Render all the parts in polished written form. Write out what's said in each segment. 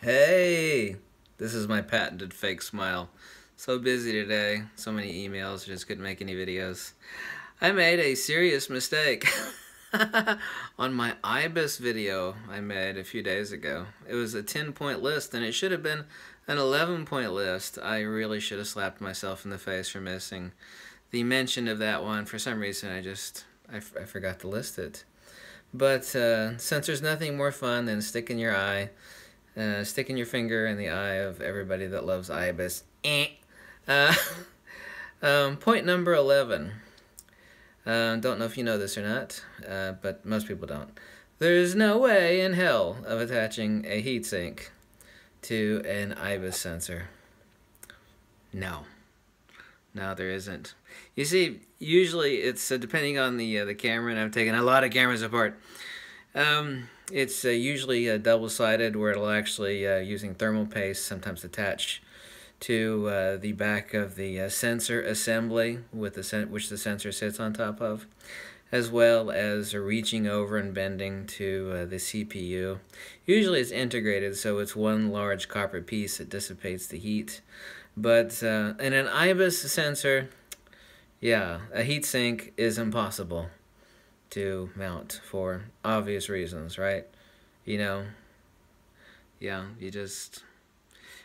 Hey, this is my patented fake smile. So busy today, so many emails, just couldn't make any videos. I made a serious mistake on my IBIS video I made a few days ago. It was a 10-point list and it should have been an 11-point list. I really should have slapped myself in the face for missing the mention of that one. For some reason I forgot to list it. But since there's nothing more fun than sticking your finger in the eye of everybody that loves IBIS. Point number 11. Don't know if you know this or not, but most people don't. There's no way in hell of attaching a heatsink to an IBIS sensor. No, there isn't. You see, usually it's depending on the camera, and I've taken a lot of cameras apart. It's usually double-sided, where it'll actually, using thermal paste, sometimes attach to the back of the sensor assembly with which the sensor sits on top of, as well as reaching over and bending to the CPU. Usually it's integrated, so it's one large copper piece that dissipates the heat. But in an IBIS sensor, yeah, a heatsink is impossible to mount for obvious reasons, right? Yeah, you just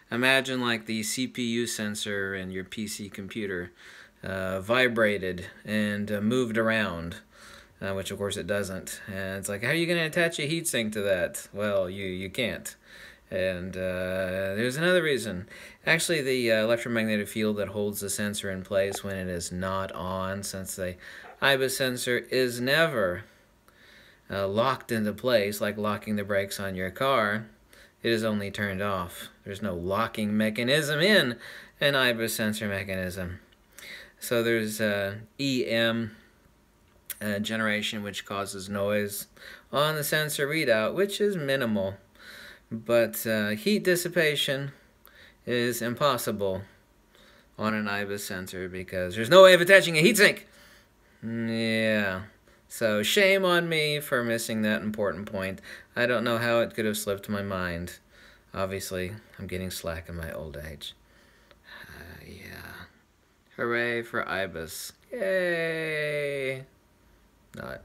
imagine like the CPU sensor in your PC computer vibrated and moved around, which of course it doesn't. And it's like, how are you going to attach a heatsink to that? Well, you can't. And there's another reason. Actually, the electromagnetic field that holds the sensor in place when it is not on, since the IBIS sensor is never locked into place like locking the brakes on your car, it is only turned off. There's no locking mechanism in an IBIS sensor mechanism. So there's EM generation, which causes noise on the sensor readout, which is minimal. But heat dissipation is impossible on an IBIS sensor because there's no way of attaching a heatsink. Yeah. So shame on me for missing that important point. I don't know how it could have slipped my mind. Obviously, I'm getting slack in my old age. Yeah. Hooray for IBIS. Yay! Not.